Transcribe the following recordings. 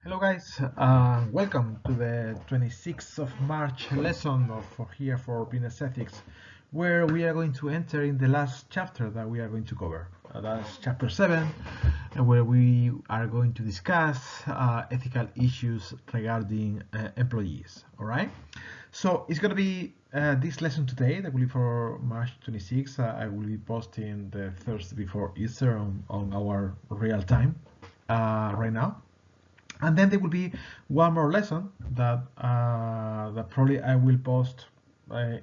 Hello guys, welcome to the 26th of March lesson for here for business ethics, where we are going to enter in the last chapter that we are going to cover. That's chapter 7, where we are going to discuss ethical issues regarding employees. All right, so it's going to be this lesson today that will be for March 26th. I will be posting the Thursday before Easter on our real time right now. And then there will be one more lesson that probably I will post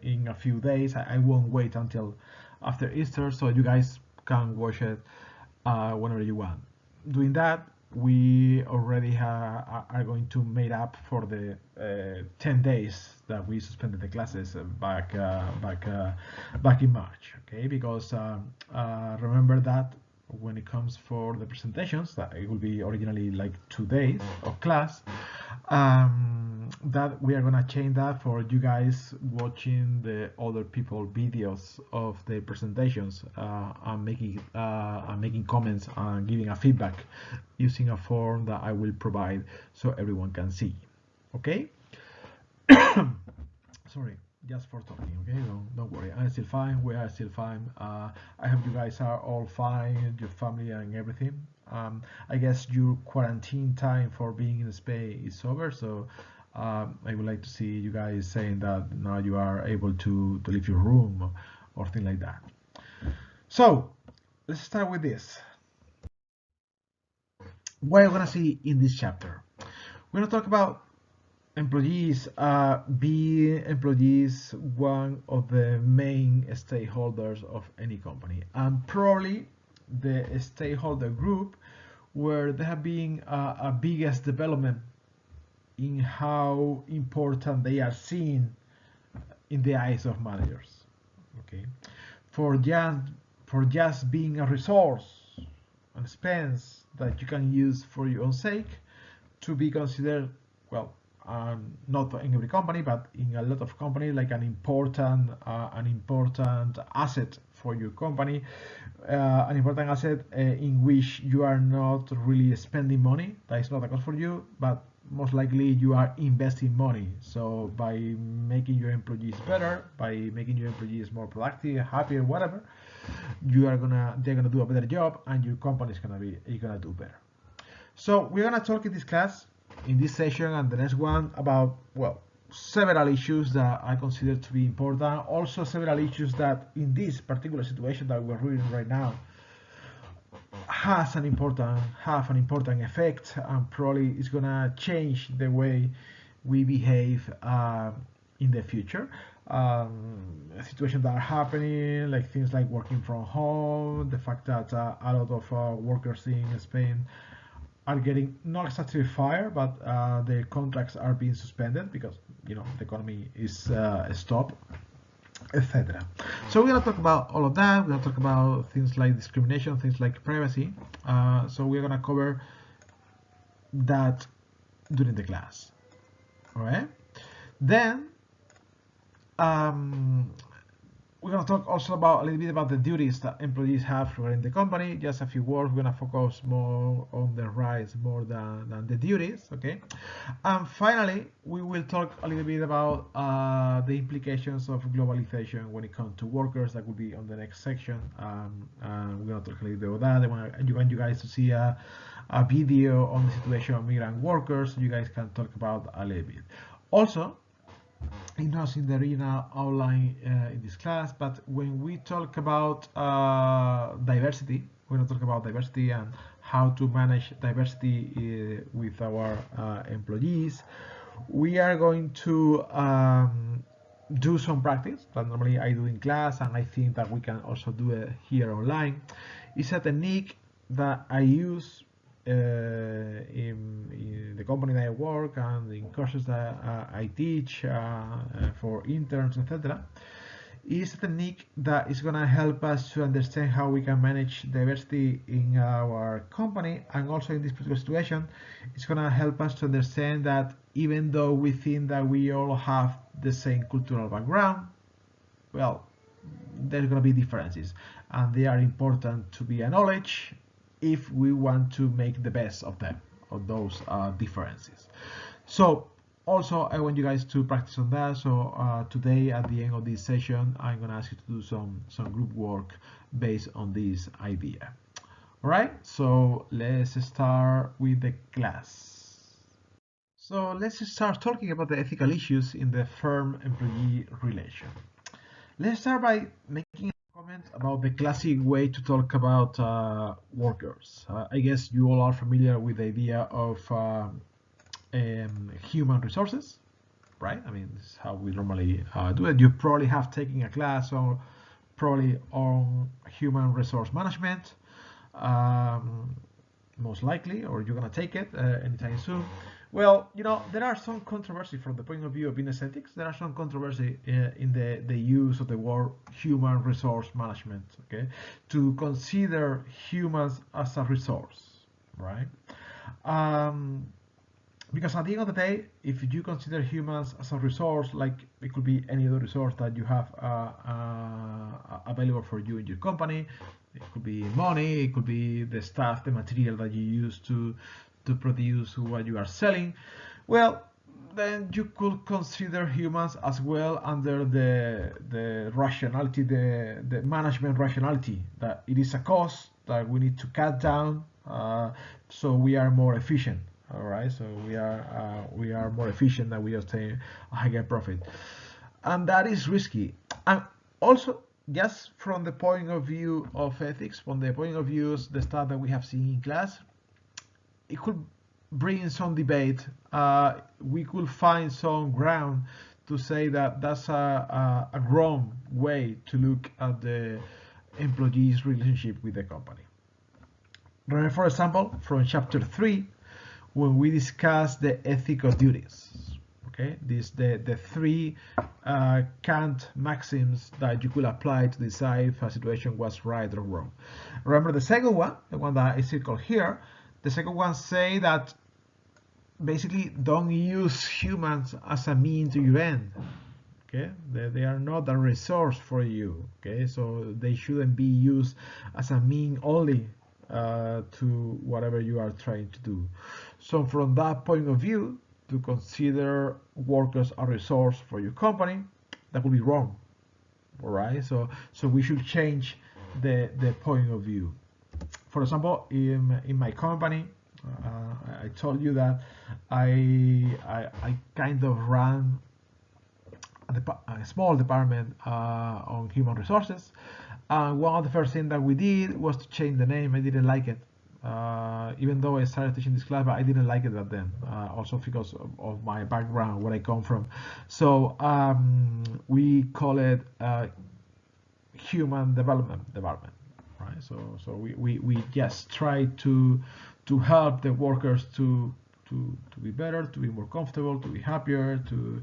in a few days. I won't wait until after Easter, so you guys can watch it whenever you want. Doing that, we already are going to make up for the 10 days that we suspended the classes back in March. Okay, because remember that when it comes for the presentations, that it will be originally like 2 days of class, that we are gonna change that for you guys watching the other people videos of the presentations and making comments and giving a feedback using a form that I will provide so everyone can see. Okay. Sorry, just for talking. Okay, don't worry, I'm still fine. We are still fine. I hope you guys are all fine, your family and everything. I guess your quarantine time for being in Spain is over, so I would like to see you guys saying that now you are able to leave your room or things like that. So let's start with this. What are we gonna see in this chapter? We're gonna talk about employees. Being employees one of the main stakeholders of any company, and probably the stakeholder group where there have been a biggest development in how important they are seen in the eyes of managers. Okay, for just being a resource, an expense that you can use for your own sake, to be considered, well, not in every company, but in a lot of companies, like an important asset for your company, an important asset in which you are not really spending money. That is not a cost for you, but most likely you are investing money. So by making your employees better, by making your employees more productive, happier, whatever, they're gonna do a better job, and your company is gonna do better. So we're gonna talk in this class, in this session and the next one, about, well, several issues that I consider to be important. Also several issues that in this particular situation that we're reading right now have an important effect, and probably is gonna change the way we behave in the future. Situations that are happening, like things like working from home, the fact that a lot of workers in Spain are getting not exactly fired, but their contracts are being suspended because the economy is stopped, etc. So we're gonna talk about all of that. We're gonna talk about things like discrimination, things like privacy. So we're gonna cover that during the class. All right. Then we're going to talk also about a little bit about the duties that employees have regarding the company. Just a few words. We're going to focus more on the rights more than the duties. Okay. And finally, we will talk a little bit about the implications of globalization when it comes to workers. That will be on the next section. We're going to talk a little bit about that. I want you guys to see a video on the situation of migrant workers, so you guys can talk about a little bit. Also, it's not in the arena outline in this class, but when we talk about diversity, we're going to talk about diversity and how to manage diversity with our employees. We are going to do some practice that normally I do in class, and I think that we can also do it here online. It's a technique that I use in the company that I work and in courses that I teach for interns, etc. Is a technique that is going to help us to understand how we can manage diversity in our company, and also in this particular situation, it's going to help us to understand that even though we think that we all have the same cultural background, well, there's going to be differences, and they are important to be acknowledged if we want to make the best of them. those differences. So also I want you guys to practice on that. So today at the end of this session, I'm gonna ask you to do some group work based on this idea. All right, so let's start with the class. So let's start talking about the ethical issues in the firm-employee relation. Let's start by making a comment about the classic way to talk about workers. I guess you all are familiar with the idea of human resources, right? I mean, this is how we normally do it. You probably have taken a class or probably on human resource management, most likely, or you're gonna take it anytime soon. Well, you know, there are some controversy from the point of view of business ethics. There are some controversy in the use of the word human resource management, okay? To consider humans as a resource, right? Because at the end of the day, if you consider humans as a resource, like it could be any other resource that you have available for you in your company, it could be money, it could be the stuff, the material that you use to produce what you are selling. Well, then you could consider humans as well under the rationality, the management rationality, that it is a cost that we need to cut down, so we are more efficient. All right, so we are more efficient and we obtain a higher profit, and that is risky. And also, just from the point of view of ethics, from the point of view of the stuff that we have seen in class, it could bring some debate. We could find some ground to say that that's a wrong way to look at the employee's relationship with the company. Remember, for example, from chapter 3, when we discuss the ethical duties. Okay, the three Kant maxims that you could apply to decide if a situation was right or wrong. Remember the second one, the one that is circled here. The second one say that basically don't use humans as a means to your end. Okay, they are not a resource for you. Okay, so they shouldn't be used as a mean only to whatever you are trying to do. So from that point of view, to consider workers a resource for your company, that would be wrong. All right, so we should change the point of view. For example, in my company, I told you that I kind of ran a small department on human resources. One of the first things that we did was to change the name. I didn't like it. Even though I started teaching this class, but I didn't like it back then, also because of my background, where I come from. So we call it human development department, right? So we just try to help the workers to be better, to be more comfortable, to be happier, to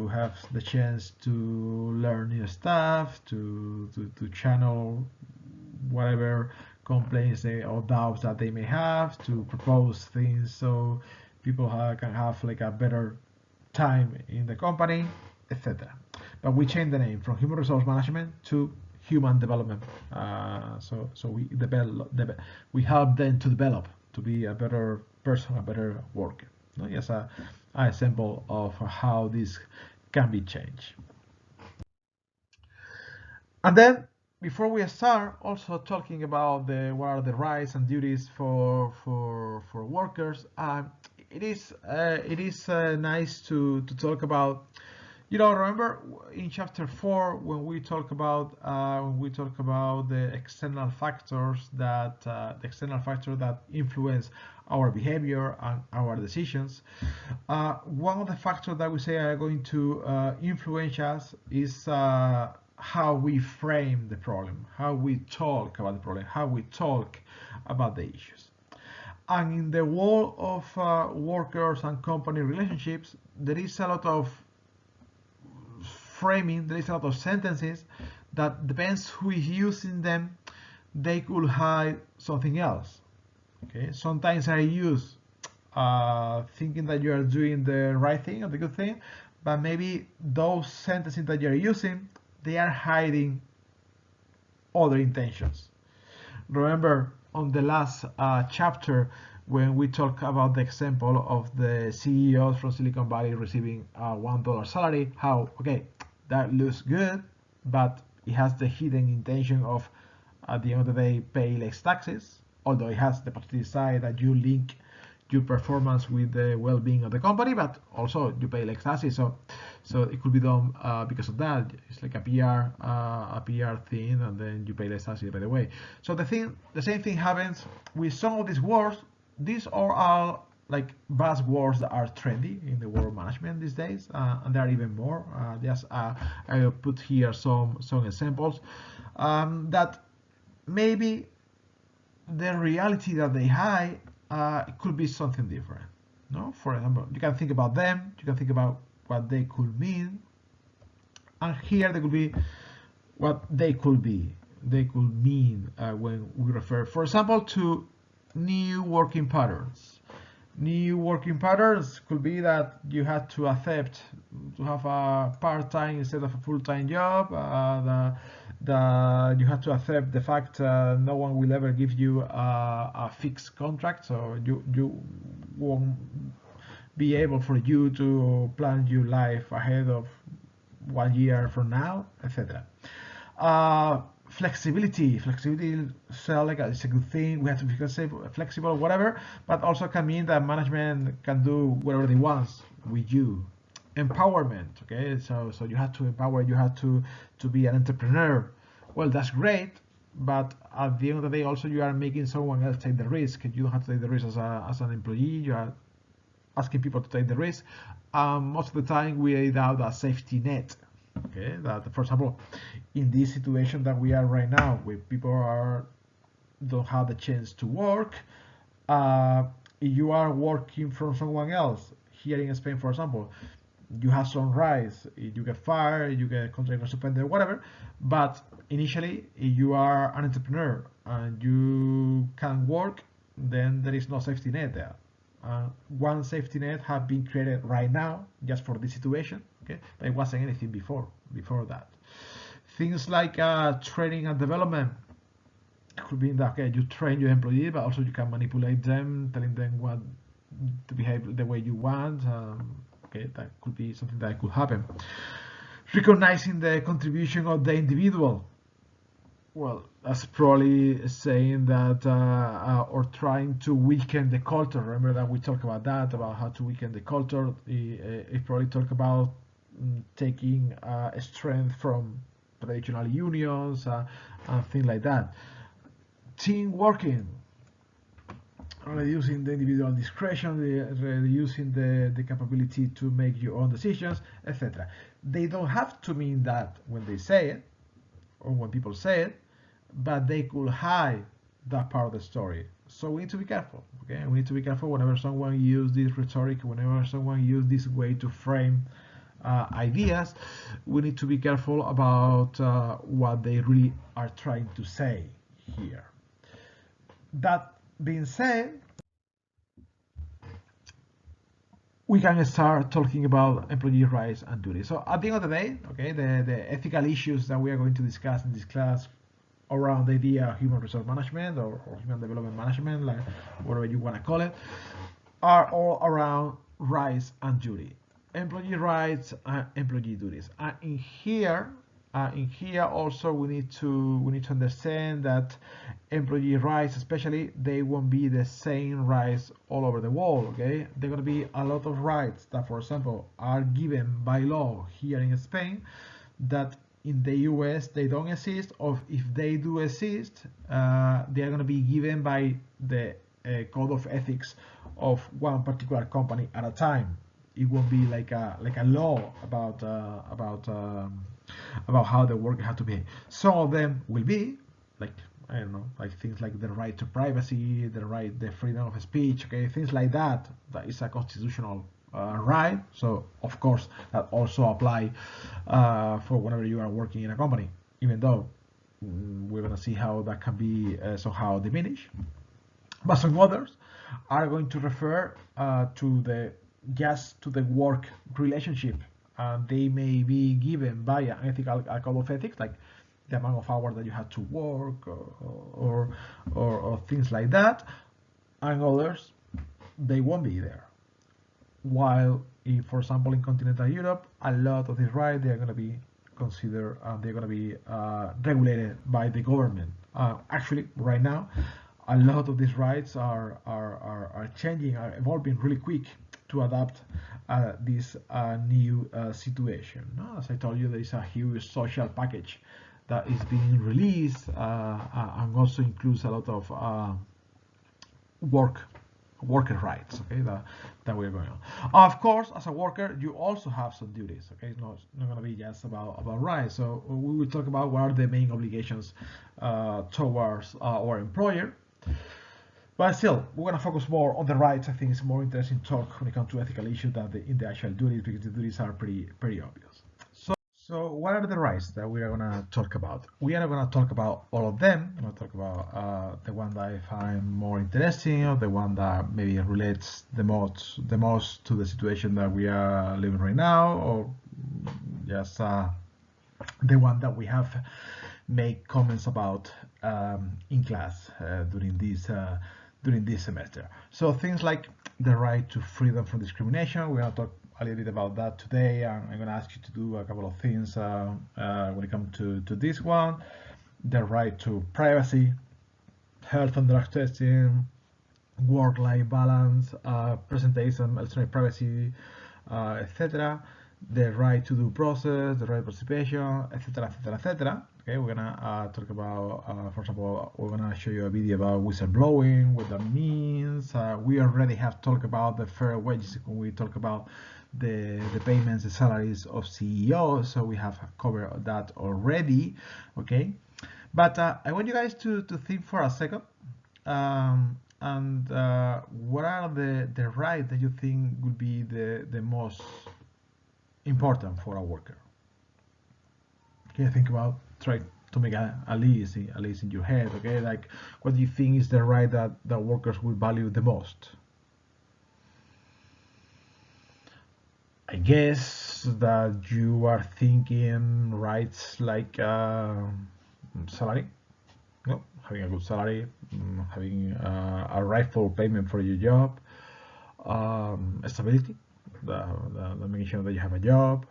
have the chance to learn new stuff, to channel whatever complaints or doubts that they may have, to propose things so people can have like a better time in the company, etc. But we changed the name from human resource management to human development. So we help them to develop, to be a better person, a better worker. Yes, an example of how this can be changed. And then, before we start also talking about what are the rights and duties for workers, it is nice to talk about. You know, remember in chapter 4 when we talk about the external factors that influence our behavior and our decisions. One of the factors that we say are going to influence us is how we frame the problem, how we talk about the problem, how we talk about the issues. And in the world of workers and company relationships, there is a lot of framing, there is a lot of sentences that depends who is using them, they could hide something else. Okay, sometimes I use thinking that you are doing the right thing or the good thing, but maybe those sentences that you're using, they are hiding other intentions. Remember on the last chapter when we talk about the example of the CEOs from Silicon Valley receiving a $1 salary, how, okay, that looks good, but it has the hidden intention of, at the end of the day, pay less taxes, although it has the positive side that you link your performance with the well-being of the company, but also you pay less taxes. So it could be done because of that. It's like a PR thing, and then you pay less taxes by the way. So the same thing happens with some of these words. These are all like buzzwords that are trendy in the world of management these days, and there are even more. I'll put here some examples that maybe the reality that they hide it could be something different. No, for example, you can think about them, you can think about what they could mean, and here they could be what they could be. They could mean when we refer, for example, to new working patterns. New working patterns could be that you had to accept to have a part-time instead of a full-time job. You have to accept the fact no one will ever give you a fixed contract, so you won't be able for you to plan your life ahead of 1 year from now, etc. Flexibility sounds like it's a good thing. We have to be flexible, whatever, but also can mean that management can do whatever they want with you. Empowerment, okay, so you have to empower, you have to be an entrepreneur. Well, that's great, but at the end of the day also you are making someone else take the risk. You don't have to take the risk as an employee. You are asking people to take the risk. Most of the time without a safety net. Okay, that for example, in this situation that we are right now, where people don't have the chance to work, if you are working from someone else here in Spain, for example, you have some rights. You get fired, you get contract suspended, whatever. But initially, if you are an entrepreneur and you can work, then there is no safety net there. One safety net has been created right now just for this situation, okay? But it wasn't anything before that. Things like training and development could be that, okay, you train your employee, but also you can manipulate them, telling them what to behave the way you want. Okay, that could be something that could happen. Recognizing the contribution of the individual. Well, that's probably saying that or trying to weaken the culture. Remember that we talked about that, about how to weaken the culture. It probably talk about taking strength from traditional unions and things like that. Team working, reducing the individual discretion, reducing the capability to make your own decisions, etc. They don't have to mean that when they say it or when people say it, but they could hide that part of the story. So we need to be careful. Okay, we need to be careful whenever someone uses this rhetoric, whenever someone uses this way to frame ideas. We need to be careful about what they really are trying to say here. That being said, we can start talking about employee rights and duties. So at the end of the day, okay, the ethical issues that we are going to discuss in this class around the idea of human resource management or human development management, like whatever you want to call it, are all around rights and duty. Employee rights and employee duties. And in here also we need to understand that employee rights, especially, they won't be the same rights all over the world. Okay, there are going to be a lot of rights that, for example, are given by law here in Spain that in the US they don't exist, or if they do exist, they are going to be given by the code of ethics of one particular company at a time. It won't be like a law about how the worker has to behave. Some of them will be like, I don't know, like things like the right to privacy, the freedom of speech, okay, things like that. That is a constitutional right. So of course that also apply for whenever you are working in a company, even though we're gonna see how that can be somehow diminished. But some others are going to refer to the work relationship. They may be given by an ethical code of ethics, like the amount of hours that you have to work or things like that. And others they won't be there. While, if, for example, in continental Europe, a lot of these rights they are going to be considered, they're going to be regulated by the government. Actually, right now, a lot of these rights are changing, are evolving really quick to adapt this new situation. No? As I told you, there is a huge social package that is being released and also includes a lot of worker rights, okay, that we're going on. Of course, as a worker, you also have some duties, okay. It's not going to be just about rights. So we will talk about what are the main obligations towards our employer. But still, we're going to focus more on the rights. I think it's more interesting talk when it comes to ethical issues than in the actual duties, because the duties are pretty obvious. So what are the rights that we are going to talk about? We are going to talk about all of them. I'm going to talk about the one that I find more interesting, or the one that maybe relates the most to the situation that we are living right now, or just the one that we have made comments about in class during this semester. So things like the right to freedom from discrimination. We're going to talk a little bit about that today, and I'm going to ask you to do a couple of things when it comes to this one. The right to privacy, health and drug testing, work-life balance, presentation, electronic privacy, etc. The right to due process, the right participation, etc., etc., etc. Okay, we're gonna talk about, for example, we're gonna show you a video about whistleblowing, what that means. We already have talked about the fair wages when we talk about the payments, the salaries of CEOs, so we have covered that already, okay? But I want you guys to think for a second, and what are the rights that you think would be the most important for a worker? Can you think about, try to make a list in your head, okay? Like, what do you think is the right that workers will value the most? I guess that you are thinking rights like salary, no, having a good salary, having a rightful payment for your job, stability, the making sure that you have a job,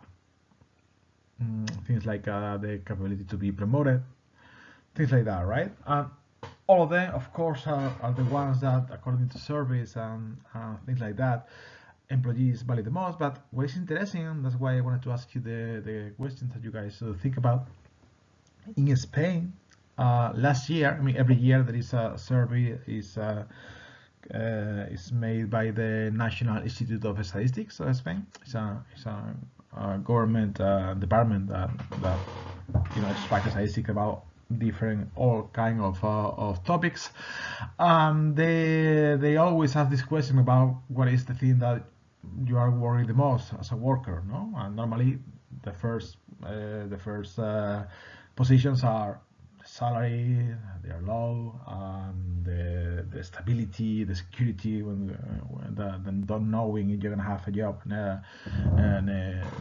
things like the capability to be promoted, things like that, right? All of them, of course, are the ones that, according to surveys and things like that, employees value the most. But what is interesting, and that's why I wanted to ask you the questions that you guys think about. In Spain, last year, I mean, every year there is a survey is made by the National Institute of Statistics of Spain. It's a government department that extracts statistics about different all kind of topics. They always have this question about what is the thing that you are worried the most as a worker, no? And normally the first positions are salary, they are low, the stability, the security, when the don't knowing if you're gonna have a job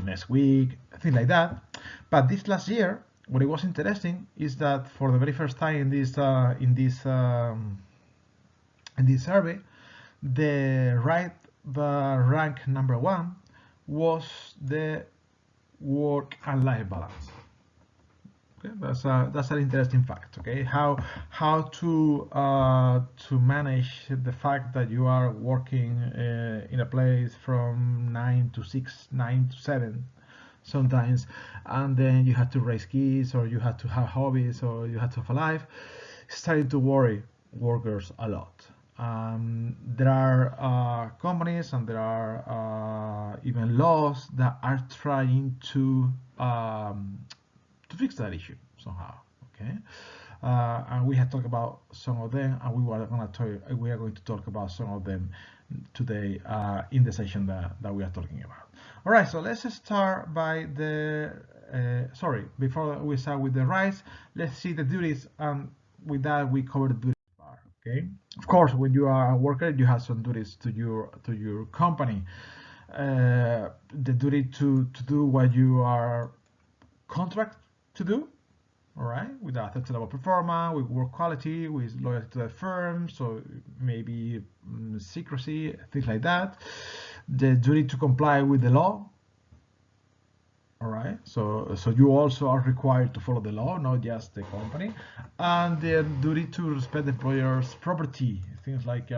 next week, things like that. But this last year, what it was interesting is that for the very first time in this survey, the rank number one was the work and life balance. Okay, that's an interesting fact. Okay, how to manage the fact that you are working in a place from 9 to 6, 9 to 7 sometimes, and then you have to raise kids, or you have to have hobbies, or you have to have a life. Starting to worry workers a lot. There are companies, and there are even laws that are trying to fix that issue somehow. Okay, and we have talked about some of them, and we are going to talk about some of them today in the session that we are talking about. All right, so let's start by before we start with the rights, let's see the duties, and with that we cover the duties part. Okay, of course, when you are a worker, you have some duties to your company. The duty to do what you are contract to do, all right, with acceptable performance, with work quality, with loyalty to the firm, so maybe secrecy, things like that. The duty to comply with the law, all right, so you also are required to follow the law, not just the company, and the duty to respect the employer's property, things like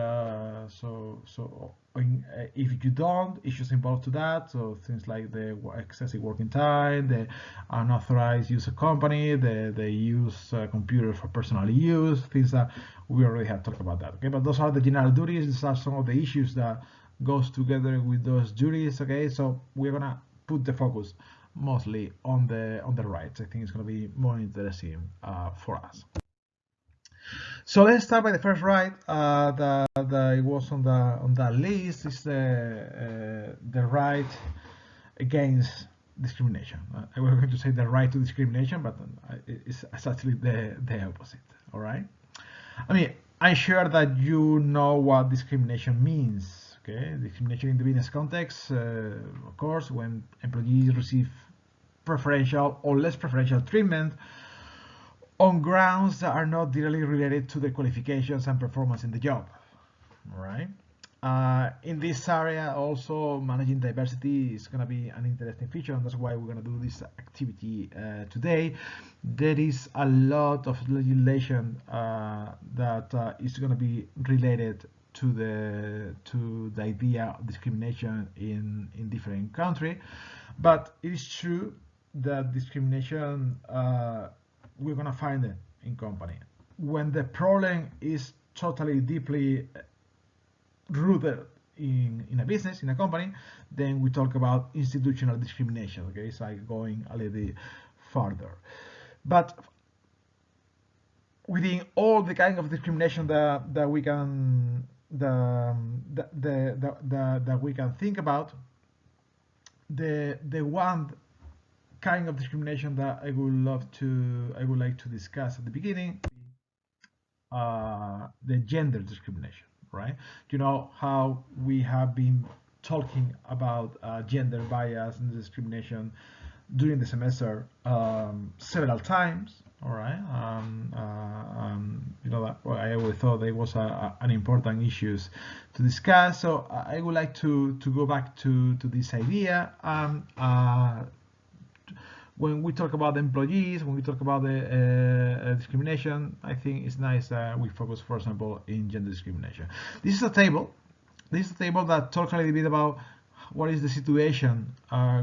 if you don't, issues involved to that, so things like the excessive working time, the unauthorized use of company, the use computer for personal use, things that we already have talked about that. Okay, but those are the general duties. These are some of the issues that goes together with those duties. Okay, so we're gonna put the focus mostly on the rights. I think it's going to be more interesting for us. So let's start by the first right that was on that list. Is the right against discrimination. I was going to say the right to discrimination, but it's actually the opposite. All right. I mean, I'm sure that you know what discrimination means. Okay, discrimination in the business context, of course, when employees receive preferential or less preferential treatment on grounds that are not directly related to the qualifications and performance in the job. All right. In this area, also managing diversity is going to be an interesting feature, and that's why we're going to do this activity today. There is a lot of legislation that is going to be related to the idea of discrimination in different countries, but it is true that discrimination we're going to find it in company when the problem is totally deeply rooted in a business, in a company. Then we talk about institutional discrimination. Okay, so I'm going a little bit further, but within all the kind of discrimination that we can that we can think about, the one kind of discrimination that I would like to discuss at the beginning, the gender discrimination, right? You know how we have been talking about gender bias and discrimination during the semester several times, all right? You know that well, I always thought it was an important issue to discuss. So I would like to go back to this idea. When we talk about employees, when we talk about the discrimination, I think it's nice that we focus, for example, in gender discrimination. This is a table. This is a table that talks a little bit about what is the situation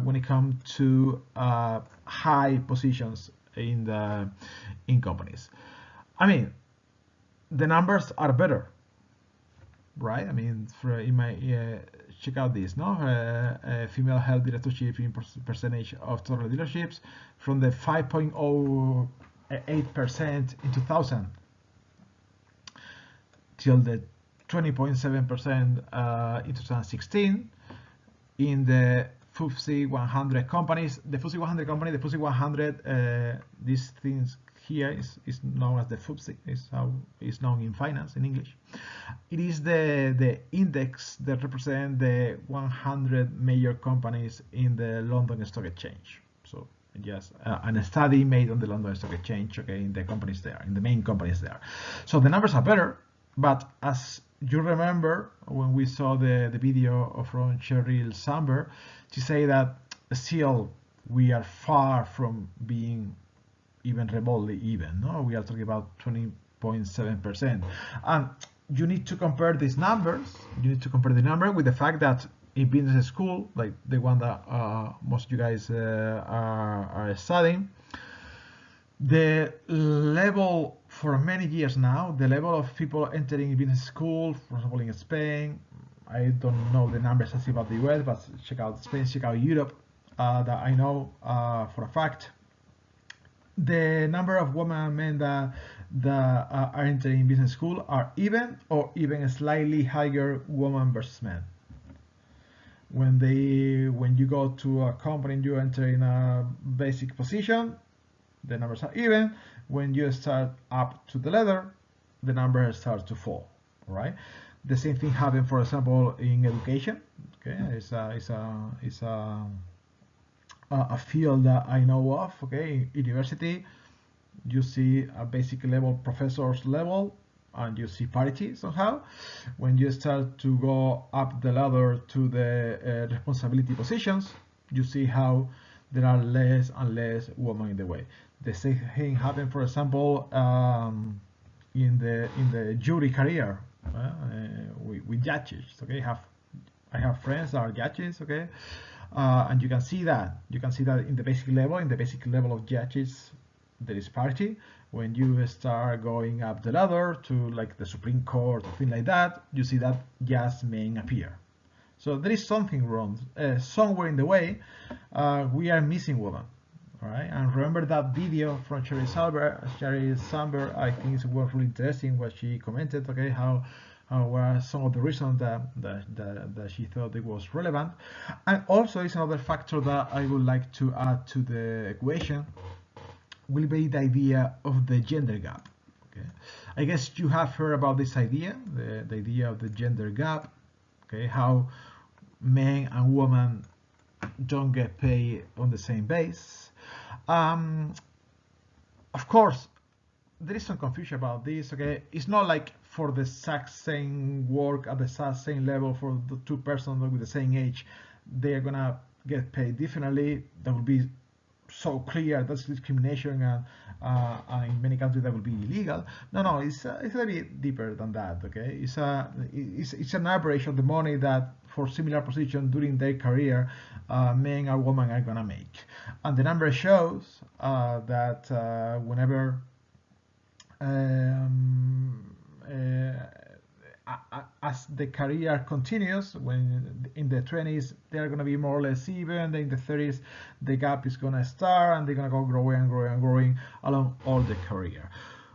when it comes to high positions in companies. I mean, the numbers are better, right? I mean, in my check out this, no? Female health directorship in percentage of total dealerships from the 5.08% in 2000 till the 20.7% in 2016 in the FTSE 100 companies. The FTSE 100 company, the FTSE 100, these things here is known as the FTSE, is how it's known in finance in English. It is the index that represents the 100 major companies in the London Stock Exchange. So just a study made on the London Stock Exchange, okay, in the companies there, in the main companies there. So the numbers are better, but as you remember when we saw the video from Sheryl Sandberg, she said that still we are far from being even remotely even. No, we are talking about 20.7%, and you need to compare these numbers. You need to compare the number with the fact that in business school, like the one that most of you guys are studying, the level for many years now, the level of people entering business school, for example in Spain, I don't know the numbers actually about the US, but check out Spain, check out Europe, that I know for a fact. The number of women and men that are entering business school are even or even slightly higher women versus men. When you go to a company and you enter in a basic position, the numbers are even. When you start up to the ladder, the number starts to fall. Right? The same thing happens, for example, in education. Okay, it's a field that I know of. Okay, university, you see a basic level, professor's level, and you see parity somehow. When you start to go up the ladder to the responsibility positions, you see how there are less and less women in the way. The same thing happened, for example, in the jury career with judges. Okay, I have friends that are judges. Okay, and you can see that in the basic level of judges, there is parity. When you start going up the ladder to like the Supreme Court or things like that, you see that just men appear. So there is something wrong somewhere in the way. We are missing women. All right, and remember that video from Sheryl Sandberg. I think it was really interesting what she commented. Okay, how were some of the reasons that she thought it was relevant, and also is another factor that I would like to add to the equation will be the idea of the gender gap. Okay, I guess you have heard about this idea, the idea of the gender gap. Okay, how men and women don't get paid on the same base. Of course, there is some confusion about this. Okay, it's not like for the exact same work at the exact same level for the two persons with the same age, they are gonna get paid differently. That would be so clear that's discrimination, and in many countries that would be illegal. No, it's a bit deeper than that. Okay, it's an average of the money that for similar position during their career, men and women are gonna make, and the number shows that whenever as the career continues, when in the 20s they're going to be more or less even, then in the 30s the gap is going to start and they're going to go growing and growing and growing along all the career.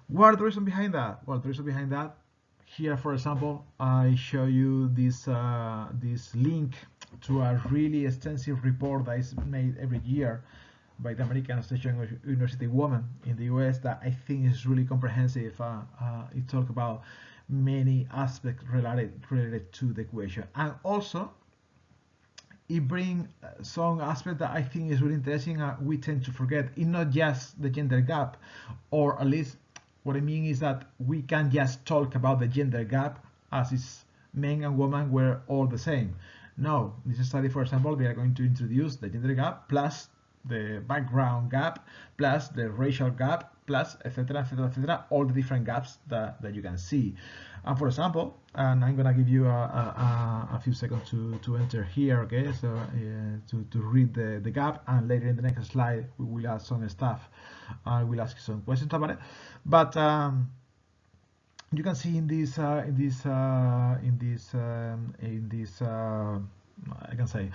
What are the reason behind that? Well, the reason behind that, here for example, I show you this this link to a really extensive report that is made every year by the American Association of University Women in the US that I think is really comprehensive. It talks about many aspects related to the equation, and also it brings some aspect that I think is really interesting. We tend to forget. It's not just the gender gap, or at least what I mean is that we can just talk about the gender gap as is men and women were all the same. No, this study, for example, they are going to introduce the gender gap plus the background gap plus the racial gap plus etc, all the different gaps that you can see. And for example, and I'm gonna give you a few seconds to enter here. Okay, so to read the gap, and later in the next slide we will add some stuff. I will ask you some questions about it, but you can see in this I can say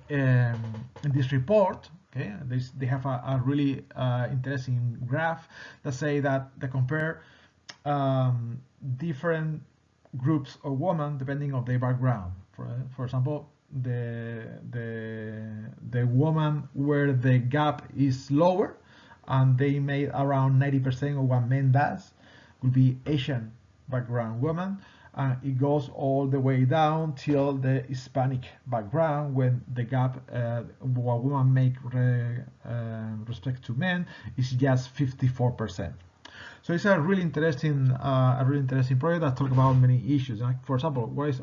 in this report, okay, they have a really interesting graph that say that they compare different groups of women depending on their background. For example, the woman where the gap is lower and they made around 90% of what men does would be Asian background women, and it goes all the way down till the Hispanic background, when the gap what women make respect to men is just 54%. So it's a really interesting project that talks about many issues. Like, for example, what is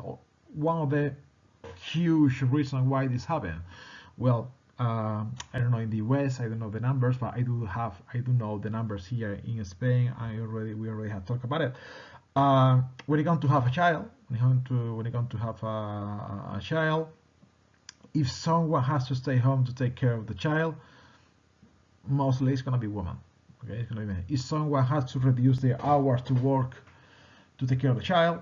one of the huge reasons why this happened? Well, I don't know in the US, I don't know the numbers, but I do know the numbers here in Spain. We already have talked about it. When you come to have a child, when you come to have a child, if someone has to stay home to take care of the child, mostly it's gonna be woman. Okay, it's gonna be men. If someone has to reduce their hours to work to take care of the child,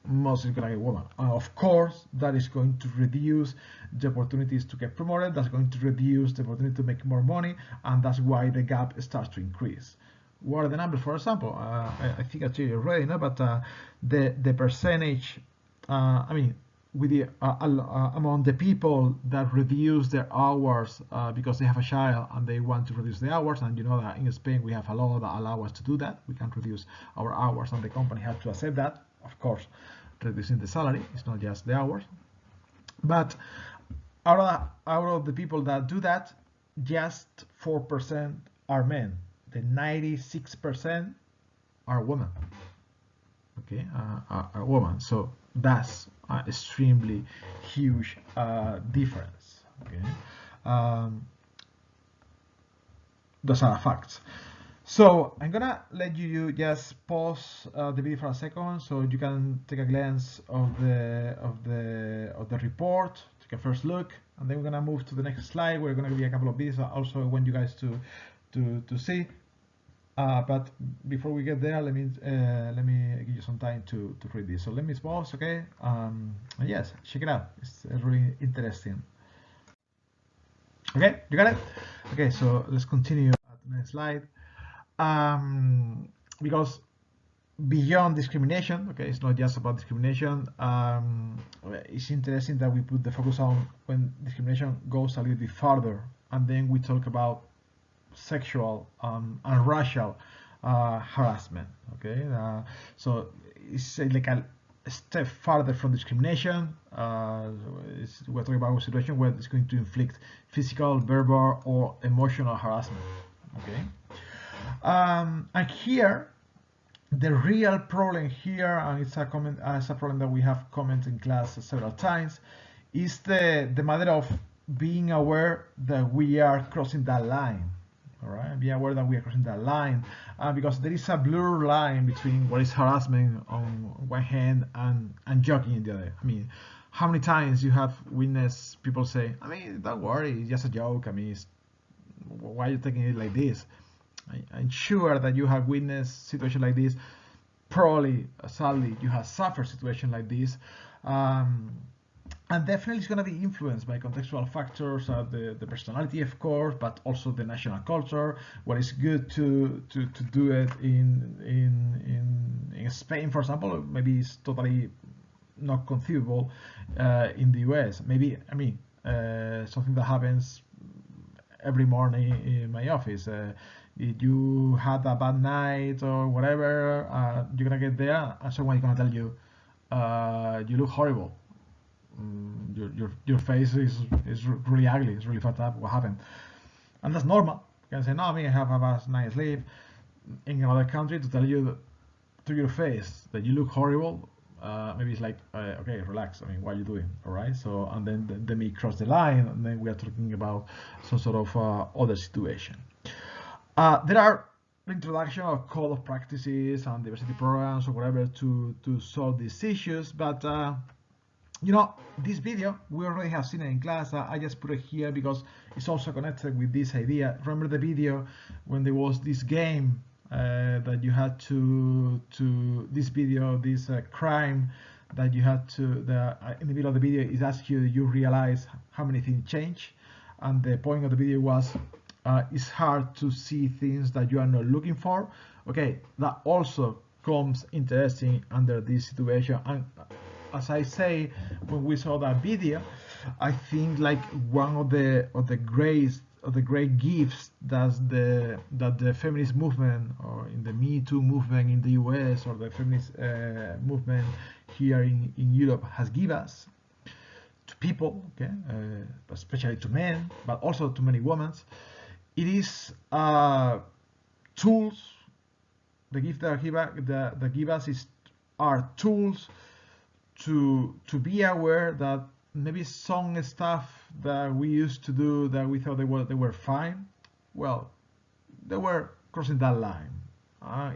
mostly it's gonna be woman. Of course, that is going to reduce the opportunities to get promoted. That's going to reduce the opportunity to make more money, and that's why the gap starts to increase. What are the numbers? For example, I think I told you already, no? But the percentage, I mean, with the among the people that reduce their hours because they have a child and they want to reduce the hours, and you know that in Spain we have a law that allows us to do that. We can reduce our hours, and the company has to accept that. Of course, reducing the salary, it's not just the hours. But out of the people that do that, just 4% are men. the 96% are women. Okay, are women. So that's an extremely huge difference. Okay, those are facts. So I'm gonna let you just pause the video for a second so you can take a glance of the report, take a first look, and then we're gonna move to the next slide. We're gonna give you a couple of videos. I also want you guys to see. But before we get there, let me give you some time to read this. So let me pause, okay? And yes, check it out. It's really interesting. Okay, you got it? Okay, so let's continue at the next slide. Because beyond discrimination, okay, it's not just about discrimination. It's interesting that we put the focus on when discrimination goes a little bit further, and then we talk about sexual and racial harassment. Okay, so it's like a step further from discrimination. We're talking about a situation where it's going to inflict physical, verbal, or emotional harassment. Okay, and here the real problem here, and it's a problem that we have commented in class several times, is the matter of being aware that we are crossing that line. All right, be aware that we are crossing that line, because there is a blur line between what is harassment on one hand and joking in the other. I mean, how many times you have witnessed people say, I mean, don't worry, it's just a joke. I mean, why are you taking it like this? I'm sure that you have witnessed situations like this. Probably, sadly, you have suffered situations like this. And definitely it's going to be influenced by contextual factors, the personality, of course, but also the national culture. What is good to do it in Spain, for example, maybe it's totally not conceivable in the US. Maybe, I mean, something that happens every morning in my office. If you had a bad night or whatever, you're gonna get there and someone is gonna tell you, you look horrible. Your face is really ugly. It's really fucked up. What happened? And that's normal. You can say, no, I mean, I have a nice sleep. In another country, to tell you to your face that you look horrible, maybe it's like, okay, relax. I mean, what are you doing? All right. So, and then we cross the line, and then we are talking about some sort of other situation. There are introduction of code of practices and diversity programs or whatever to solve these issues, but you know, this video we already have seen it in class. I just put it here because it's also connected with this idea. Remember the video when there was this game that you had to this video, this crime that you had to, in the middle of the video is ask you realize how many things change, and the point of the video was it's hard to see things that you are not looking for. Okay, that also comes interesting under this situation. And as I say, when we saw that video, I think like one of the great gifts that the feminist movement, or in the Me Too movement in the US, or the feminist movement here in Europe has given us to people, okay, especially to men, but also to many women. It is tools. The gift that give us are tools to be aware that maybe some stuff that we used to do that we thought they were fine, well, they were crossing that line.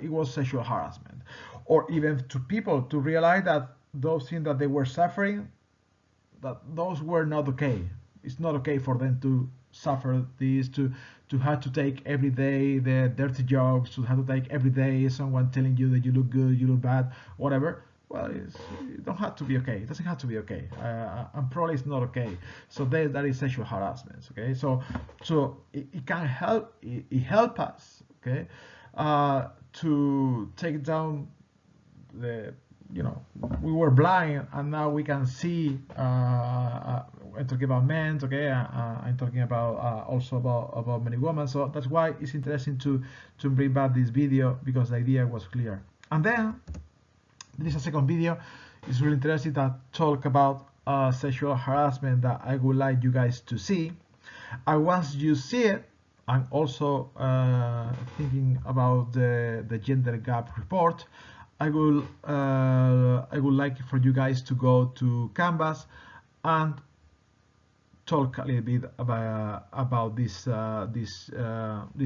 It was sexual harassment, or even to people to realize that those things that they were suffering, that those were not okay. It's not okay for them to suffer this, to have to take every day the dirty jokes, to have to take every day someone telling you that you look good, you look bad, whatever. Well, it don't have to be okay. It doesn't have to be okay. And probably it's not okay. So that is sexual harassment. Okay, so it can help. It help us. Okay, to take down the. You know, we were blind, and now we can see. I'm talking about men. Okay, I'm talking about also about many women. So that's why it's interesting to bring back this video, because the idea was clear. And then there is a second video. It's really interesting that talk about sexual harassment that I would like you guys to see. And once you see it, and also thinking about the gender gap report, I would like for you guys to go to Canvas and talk a little bit about these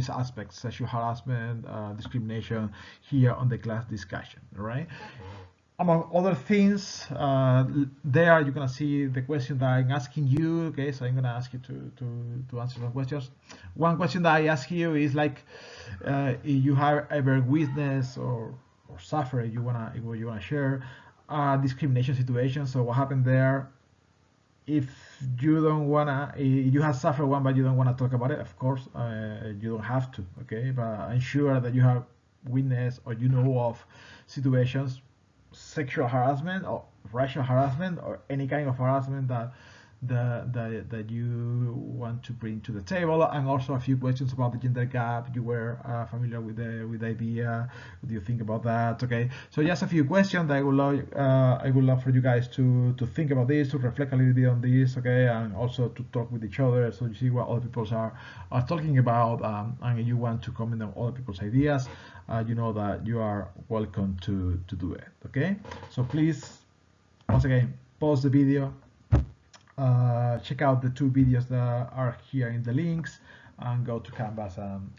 aspects, sexual harassment, discrimination, here on the class discussion. All right. Among other things, there you're gonna see the question that I'm asking you. Okay, so I'm gonna ask you to answer some questions. One question that I ask you is like, if you have ever witnessed or suffer, you wanna share a discrimination situation. So what happened there? If you don't wanna, if you have suffered one but you don't wanna talk about it, of course, you don't have to. Okay, but I'm sure that you have witnessed or you know of situations, sexual harassment or racial harassment or any kind of harassment that you want to bring to the table, and also a few questions about the gender gap. You were familiar with the idea. What do you think about that? Okay, so just a few questions that I would love for you guys to think about this, to reflect a little bit on this. Okay, and also to talk with each other, so you see what other people are talking about, and you want to comment on other people's ideas. You know that you are welcome to do it. Okay, so please, once again, pause the video, check out the two videos that are here in the links, and go to Canvas and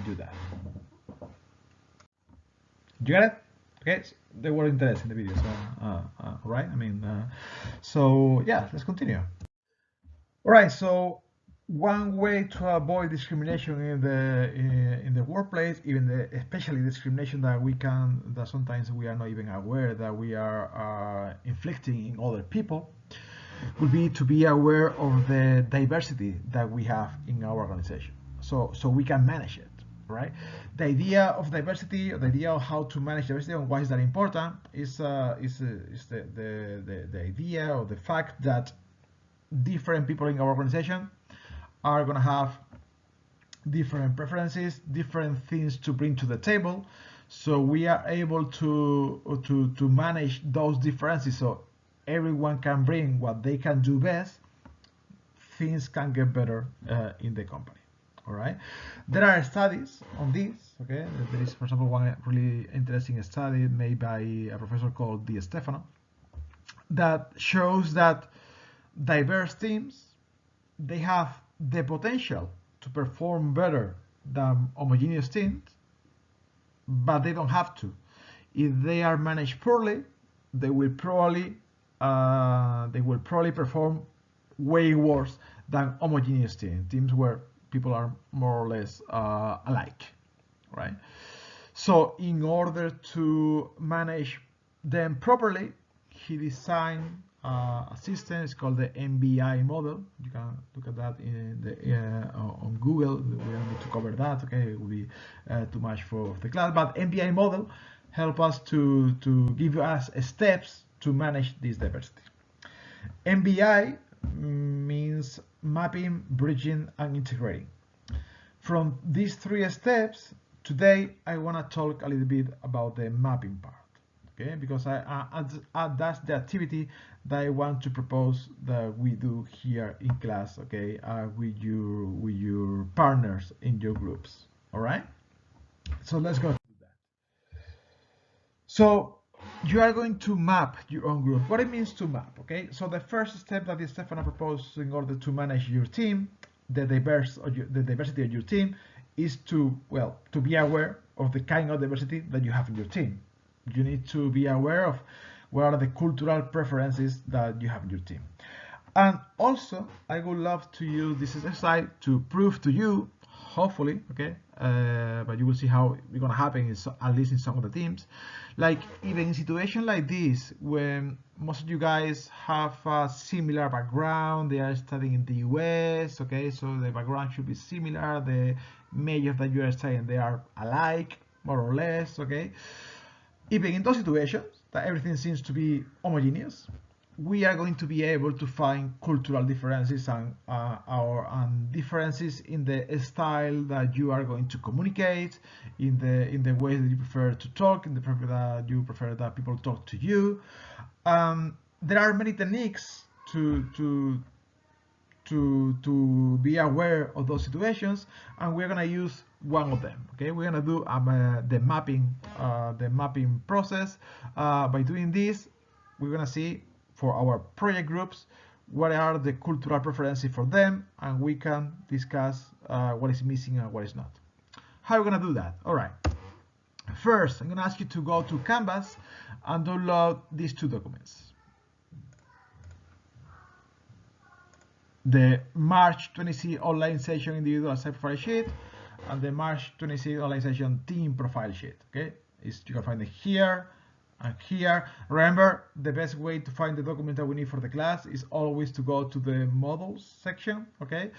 do that. You got it? Okay, so they were interesting, the videos, right? I mean, so yeah, let's continue. All right, so one way to avoid discrimination in the workplace, especially discrimination that sometimes we are not even aware that we are inflicting in other people, would be to be aware of the diversity that we have in our organization, so we can manage it, right? The idea of diversity, or the idea of how to manage diversity and why is that important, is the idea or the fact that different people in our organization are going to have different preferences, different things to bring to the table, so we are able to manage those differences, so everyone can bring what they can do best. Things can get better in the company. All right, there are studies on this. Okay, there is, for example, one really interesting study made by a professor called Di Stefano that shows that diverse teams, they have the potential to perform better than homogeneous teams, but they don't have to. If they are managed poorly, they will probably perform way worse than homogeneous teams where people are more or less alike, right? So in order to manage them properly, he designed a system. It's called the MBI model. You can look at that on Google. We don't need to cover that. Okay, it will be too much for the class. But MBI model help us to give us steps to manage this diversity. MBI means mapping, bridging, and integrating. From these three steps, today I want to talk a little bit about the mapping part. Okay, because that's the activity that I want to propose that we do here in class. Okay, with your partners in your groups. All right. So let's go do that. So you are going to map your own group. What it means to map. Okay. So the first step that Stefano proposed in order to manage your team, the diversity of your team, is to be aware of the kind of diversity that you have in your team. You need to be aware of what are the cultural preferences that you have in your team. And also, I would love to use this exercise to prove to you, hopefully, okay, but you will see how it's going to happen, at least in some of the teams. Like, even in situations like this, when most of you guys have a similar background, they are studying in the US, okay, so the background should be similar, the majors that you are studying, they are alike, more or less, okay. Even in those situations that everything seems to be homogeneous, we are going to be able to find cultural differences and differences in the style that you are going to communicate, in the way that you prefer to talk, in the way that you prefer that people talk to you. There are many techniques to to be aware of those situations, and we're gonna use one of them. Okay, we're gonna do the mapping process. By doing this, we're gonna see for our project groups what are the cultural preferences for them, and we can discuss what is missing and what is not. How are we gonna do that? All right. First, I'm gonna ask you to go to Canvas and download these two documents. The March 26 online session individual site profile sheet and the March 26 online session team profile sheet. Okay, you can find it here and here. Remember, the best way to find the document that we need for the class is always to go to the models section. Okay,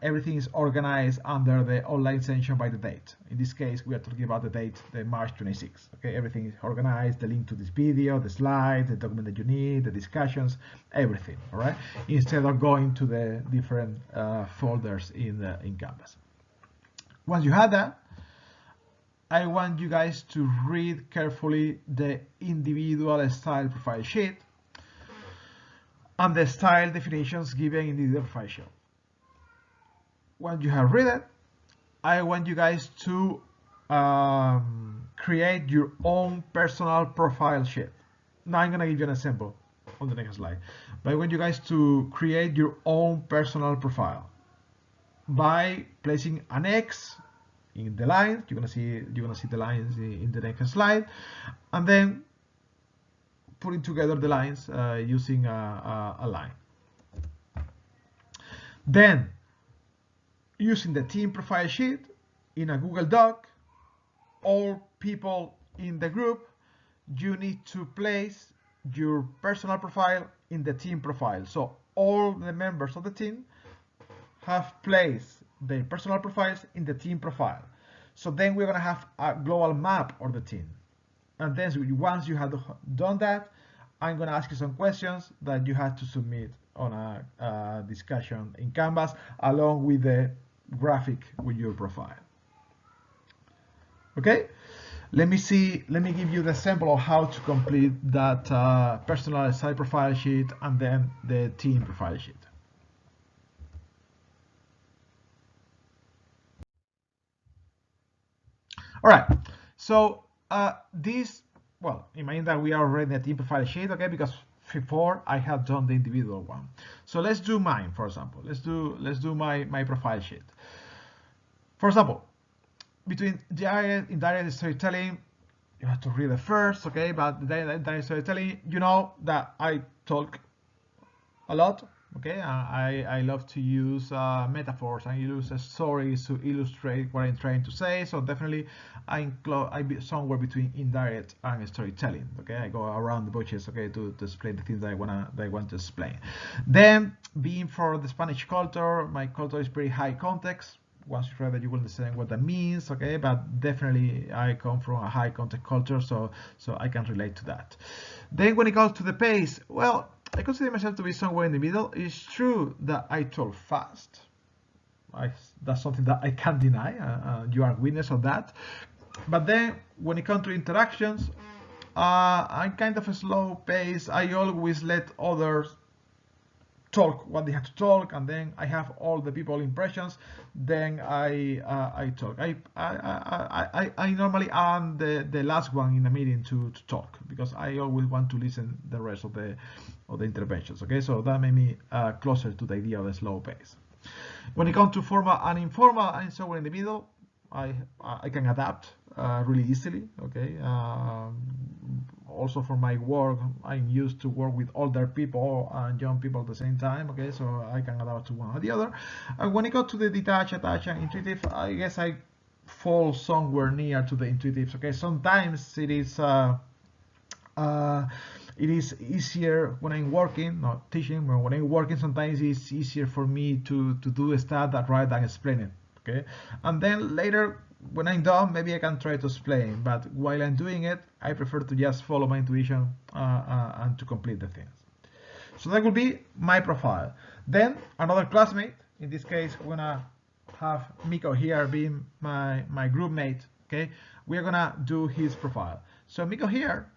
everything is organized under the online session by the date. In this case, we are talking about the date, the March 26th. Okay, everything is organized, the link to this video, the slides, the document that you need, the discussions, everything. All right, instead of going to the different folders in Canvas. Once you have that, I want you guys to read carefully the individual style profile sheet and the style definitions given in the individual profile sheet. Once you have read it, I want you guys to create your own personal profile sheet. Now I'm gonna give you an example on the next slide. But I want you guys to create your own personal profile by placing an X in the lines. You're gonna see the lines in the next slide, and then putting together the lines using a line. Then, using the team profile sheet in a Google Doc, all people in the group, you need to place your personal profile in the team profile. So all the members of the team have placed their personal profiles in the team profile. So then we're going to have a global map of the team. And then once you have done that, I'm going to ask you some questions that you have to submit on a discussion in Canvas along with the graphic with your profile. Okay, let me give you the sample of how to complete that personal site profile sheet and then the team profile sheet. All right, so this, well, imagine that we are already in the team profile sheet, okay, because before I have done the individual one. So let's do mine, for example. Let's do my profile sheet. For example, between direct, indirect storytelling, you have to read it first, okay, but the indirect storytelling, you know that I talk a lot. Okay, I love to use metaphors and use stories to illustrate what I'm trying to say. So definitely, I be somewhere between indirect and storytelling. Okay, I go around the bushes. Okay, to explain the things that I want to explain. Then, being for the Spanish culture, my culture is pretty high context. Once you read that, you will understand what that means. Okay, but definitely I come from a high context culture, so I can relate to that. Then when it comes to the pace, well, I consider myself to be somewhere in the middle. It's true that I talk fast. That's something that I can't deny. You are witness of that. But then, when it comes to interactions, I'm kind of a slow pace. I always let others talk what they have to talk, and then I have all the people impressions. Then I talk. I normally am the last one in a meeting to talk, because I always want to listen the rest of the interventions. Okay, so that made me closer to the idea of the slow pace. When it comes to formal and informal, I'm somewhere in the middle. I can adapt really easily. Okay. Also for my work, I'm used to work with older people and young people at the same time. Okay, so I can adapt to one or the other. And when it comes to the detached, attached, and intuitive, I guess I fall somewhere near to the intuitive. Okay, sometimes it is easier when I'm working, not teaching, but when I'm working, sometimes it's easier for me to do stuff that rather than explain it. Okay, and then later when I'm done, maybe I can try to explain, but while I'm doing it, I prefer to just follow my intuition and to complete the things. So that will be my profile. Then another classmate, in this case, we're gonna have Miko here being my group mate. Okay, we're gonna do his profile. So Miko here,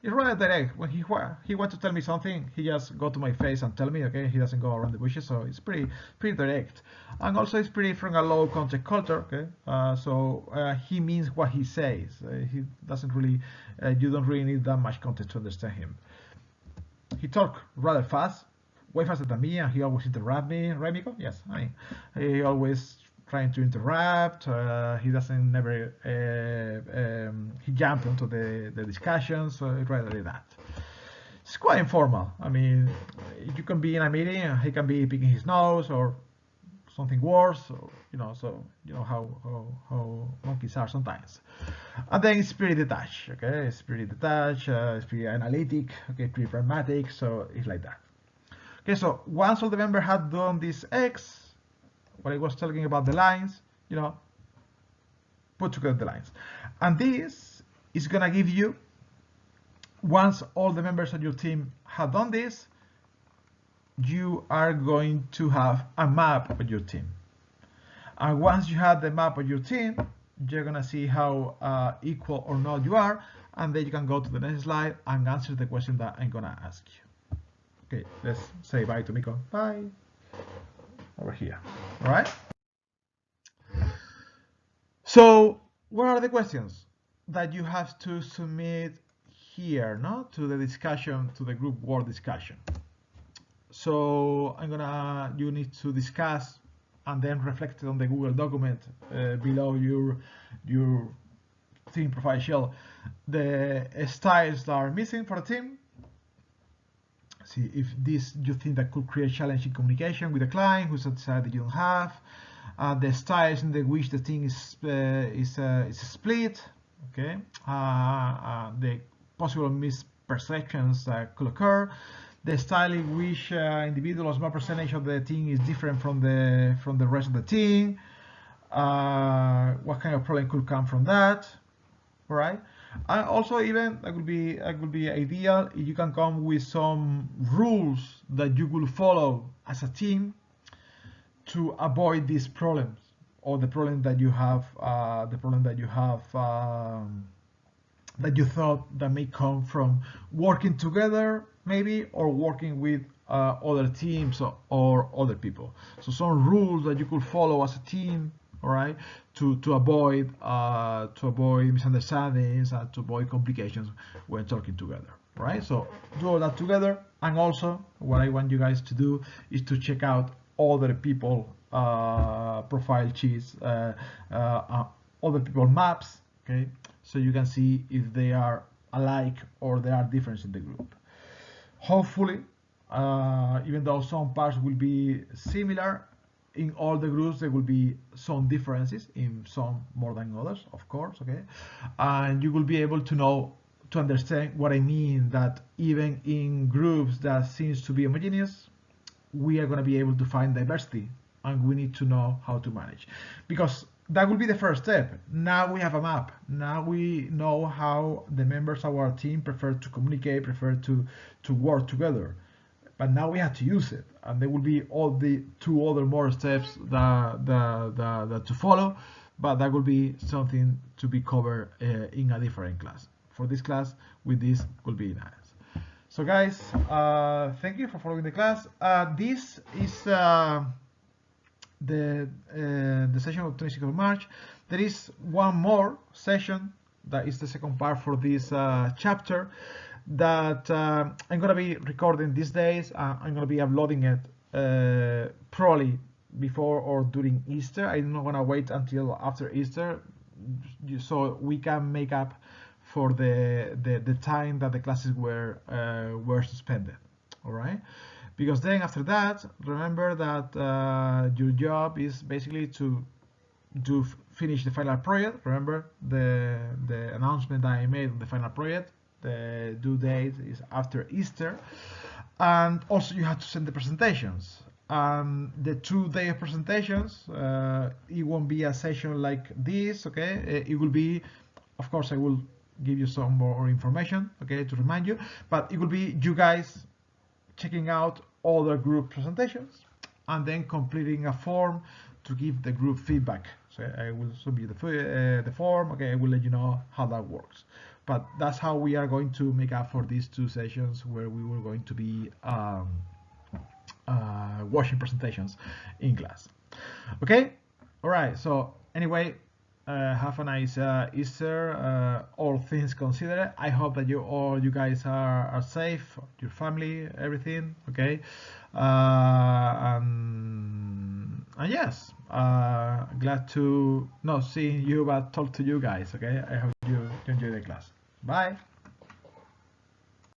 it's rather direct. When he wants to tell me something, he just go to my face and tell me. Okay, he doesn't go around the bushes, so it's pretty direct. And also, it's pretty from a low context culture. Okay, he means what he says. He doesn't really. You don't really need that much context to understand him. He talk rather fast, way faster than me, and he always interrupt me. Right, Miko? Yes, he always trying to interrupt. He doesn't never. He jumped into the discussion, so I'd rather do that. It's quite informal. I mean, you can be in a meeting and he can be picking his nose or something worse, or, so you know how monkeys are sometimes. And then it's pretty detached. Okay, it's pretty detached. It's pretty analytic. Okay, pretty pragmatic. So it's like that. Okay, so once all the members had done this X, what I was talking about the lines, put together the lines. And this is gonna give you, once all the members of your team have done this, you are going to have a map of your team. And once you have the map of your team, you're gonna see how equal or not you are, and then you can go to the next slide and answer the question that I'm gonna ask you. Okay, let's say bye to Miko. Bye. Over here. All right. So, what are the questions that you have to submit here, to the discussion, to the group word discussion? So you need to discuss and then reflect it on the Google document below your team profile shell the styles that are missing for the team. See if this you think that could create challenging communication with the client who's decided that you don't have. The styles in which the team is split. Okay. The possible misperceptions that could occur. The style in which individual or small percentage of the team is different from the rest of the team. What kind of problem could come from that? All right. And also, even that would be ideal if you can come with some rules that you will follow as a team to avoid these problems, or the problem that you have, that you thought that may come from working together, maybe, or working with other teams or other people. So some rules that you could follow as a team, all right, to avoid misunderstandings and to avoid complications when talking together, right? So do all that together, and also what I want you guys to do is to check out other people profile sheets, other people maps, okay, so you can see if they are alike or there are differences in the group. Hopefully, even though some parts will be similar, in all the groups there will be some differences, in some more than others, of course, okay, and you will be able to understand what I mean, that even in groups that seems to be homogeneous, we are going to be able to find diversity, and we need to know how to manage, because that will be the first step. Now we have a map. Now we know how the members of our team prefer to communicate, prefer to work together. But now we have to use it, and there will be all the two other more steps that to follow, but that will be something to be covered in a different class. For this class, with this will be nice. So guys, thank you for following the class. This is the session of 26th of March. There is one more session that is the second part for this chapter that I'm going to be recording these days. I'm going to be uploading it probably before or during Easter. I'm not going to wait until after Easter, so we can make up for the time that the classes were suspended. All right, because then after that, remember that your job is basically to finish the final project. Remember the announcement that I made on the final project. The due date is after Easter, and also you have to send the presentations. The 2-day presentations, it won't be a session like this, okay? It will be, of course, I will give you some more information, okay, to remind you, but it will be you guys checking out other group presentations, and then completing a form to give the group feedback. So I will submit the form. Okay, I will let you know how that works. But that's how we are going to make up for these 2 sessions where we were going to be watching presentations in class. Okay, all right. So anyway, have a nice Easter. All things considered, I hope that you guys are safe, your family, everything. Okay, and yes, glad to not see you, but talk to you guys. Okay, I hope you enjoy the class. Bye.